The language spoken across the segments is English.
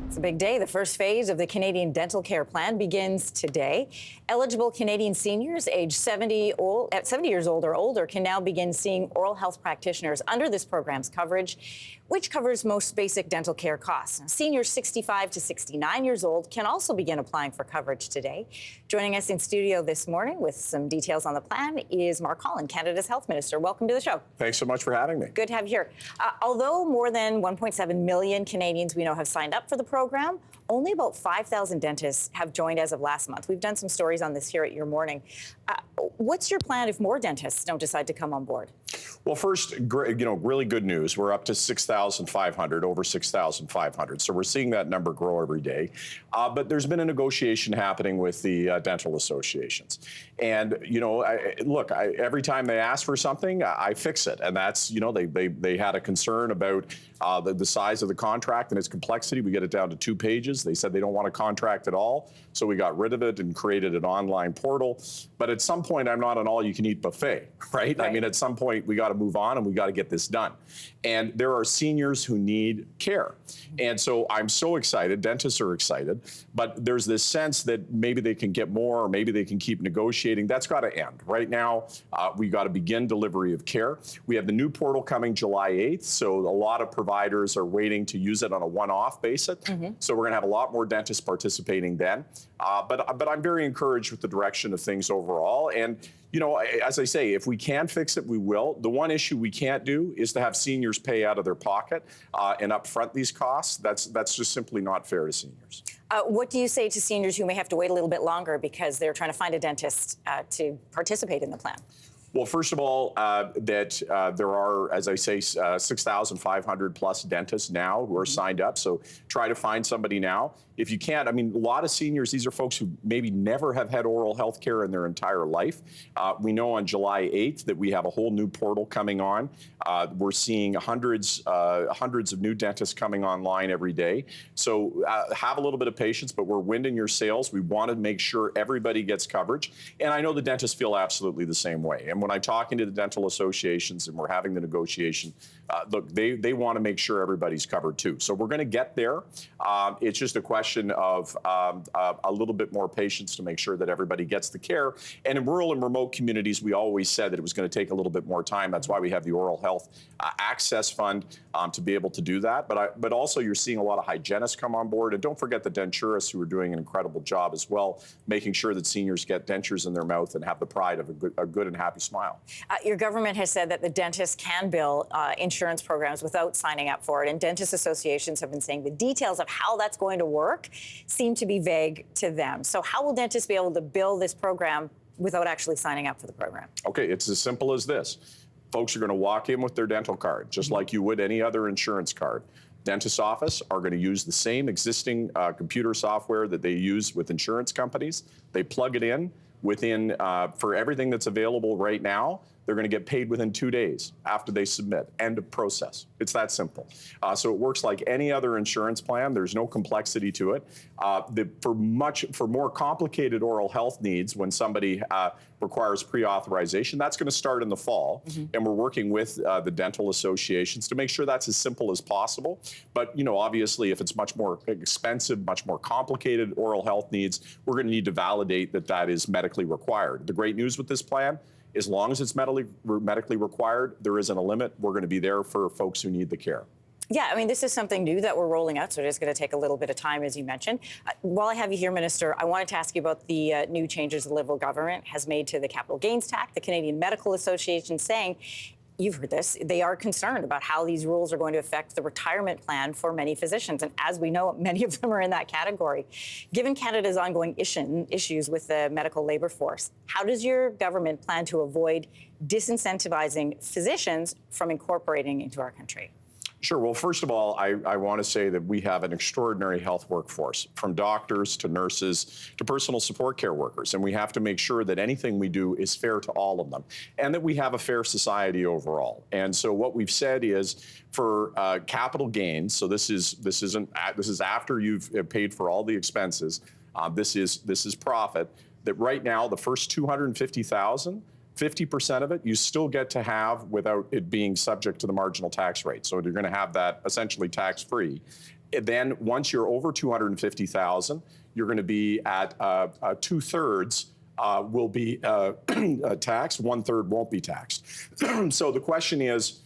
It's a big day. The first phase of the Canadian Dental Care Plan begins today. Eligible Canadian seniors aged 70 years old or older can now begin seeing oral health practitioners under this program's coverage, which covers most basic dental care costs. Now, seniors 65 to 69 years old can also begin applying for coverage today. Joining us in studio this morning with some details on the plan is Mark Holland, Canada's Health Minister. Welcome to the show. Thanks so much for having me. Good to have you here. Although more than 1.7 million Canadians we know have signed up for the program, only about 5,000 dentists have joined as of last month. We've done some stories on this here at Your Morning. What's your plan if more dentists don't decide to come on board? Well, first, really good news. We're up to 6,500, over 6,500. So we're seeing that number grow every day. But there's been a negotiation happening with the dental associations. And, every time they ask for something, I fix it. And that's, they had a concern about the size of the contract and its complexity. We get it down to 2 pages. They said they don't want a contract at all. So we got rid of it and created an online portal. But at some point, I'm not an all-you-can-eat buffet, right? I mean, at some point, we got to move on and we got to get this done. And there are seniors who need care. And so I'm so excited, dentists are excited, but there's this sense that maybe they can get more or maybe they can keep negotiating. That's got to end. Right now, we got to begin delivery of care. We have the new portal coming July 8th, so a lot of providers are waiting to use it on a one-off basis. So we're going to have a lot more dentists participating then. But I'm very encouraged with the direction of things overall. And as I say, if we can fix it, we will. The one issue we can't do is to have seniors pay out of their pocket and upfront these costs. That's just simply not fair to seniors. What do you say to seniors who may have to wait a little bit longer because they're trying to find a dentist to participate in the plan? Well, first of all, there are, as I say, 6,500 plus dentists now who are signed up. So try to find somebody now. If you can't, a lot of seniors, these are folks who maybe never have had oral health care in their entire life. We know on July 8th that we have a whole new portal coming on. We're seeing hundreds of new dentists coming online every day. So have a little bit of patience, but we're winding your sails. We want to make sure everybody gets coverage. And I know the dentists feel absolutely the same way. And when I'm talking to the dental associations and we're having the negotiation, look, they want to make sure everybody's covered too. So we're going to get there. It's just a question of a little bit more patience to make sure that everybody gets the care. And in rural and remote communities, we always said that it was going to take a little bit more time. That's why we have the Oral Health Access Fund to be able to do that. But also you're seeing a lot of hygienists come on board. And don't forget the denturists who are doing an incredible job as well, making sure that seniors get dentures in their mouth and have the pride of a good and happy smile. Your government has said that the dentists can bill insurance programs without signing up for it. And dentist associations have been saying the details of how that's going to work seem to be vague to them. So how will dentists be able to bill this program without actually signing up for the program? Okay, it's as simple as this. Folks are going to walk in with their dental card, just like you would any other insurance card. Dentist's office are going to use the same existing computer software that they use with insurance companies. They plug it in within, for everything that's available right now, they're going to get paid within 2 days after they submit. End of process. It's that simple. So it works like any other insurance plan. There's no complexity to it. For more complicated oral health needs, when somebody requires pre-authorization, that's going to start in the fall. And we're working with the dental associations to make sure that's as simple as possible. But, obviously, if it's much more expensive, much more complicated oral health needs, we're going to need to validate that that is medically required. The great news with this plan, as long as it's medically required, there isn't a limit. We're going to be there for folks who need the care. Yeah, this is something new that we're rolling out, so it is going to take a little bit of time, as you mentioned. While I have you here, Minister, I wanted to ask you about the new changes the Liberal government has made to the capital gains tax. The Canadian Medical Association saying, you've heard this, they are concerned about how these rules are going to affect the retirement plan for many physicians. And as we know, many of them are in that category. Given Canada's ongoing issues with the medical labor force, how does your government plan to avoid disincentivizing physicians from incorporating into our country? Sure. Well, first of all, I want to say that we have an extraordinary health workforce, from doctors to nurses to personal support care workers. And we have to make sure that anything we do is fair to all of them and that we have a fair society overall. And so what we've said is for capital gains, so this is after you've paid for all the expenses, this is profit, that right now the first $250,000, 50% of it you still get to have without it being subject to the marginal tax rate. So you're going to have that essentially tax-free. And then once you're over 250,000, you're going to be at 2/3 will be taxed, 1/3 won't be taxed. So the question is,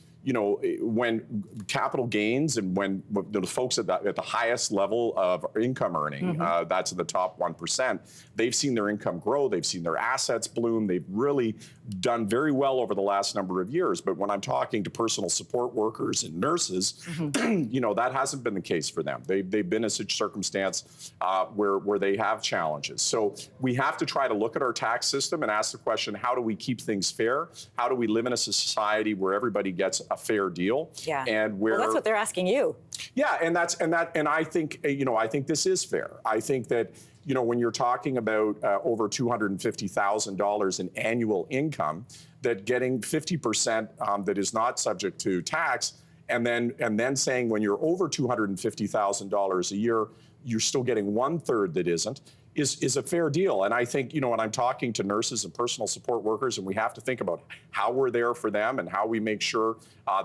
when capital gains and when the folks at the highest level of income earning, that's in the top 1%, they've seen their income grow, they've seen their assets bloom, they've really done very well over the last number of years. But when I'm talking to personal support workers and nurses, that hasn't been the case for them. They've been in such circumstance where they have challenges. So we have to try to look at our tax system and ask the question, how do we keep things fair? How do we live in a society where everybody gets a fair deal? Yeah. And where, well, that's what they're asking you. Yeah, and I think I think this is fair. I think that when you're talking about over $250,000 in annual income, that getting 50% that is not subject to tax, and then saying when you're over $250,000 a year, you're still getting 1/3 that isn't, is a fair deal. And I think, when I'm talking to nurses and personal support workers, and we have to think about how we're there for them and how we make sure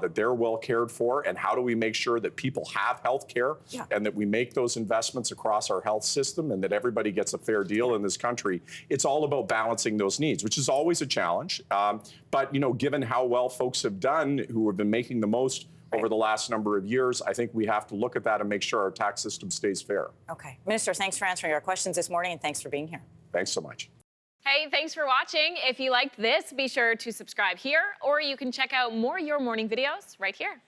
that they're well cared for, and how do we make sure that people have health care, and that we make those investments across our health system, and that everybody gets a fair deal in this country. It's all about balancing those needs, which is always a challenge. But given how well folks have done who have been making the most over the last number of years, I think we have to look at that and make sure our tax system stays fair. Okay. Minister, thanks for answering our questions this morning, and thanks for being here. Thanks so much. Hey, thanks for watching. If you liked this, be sure to subscribe here, or you can check out more Your Morning videos right here.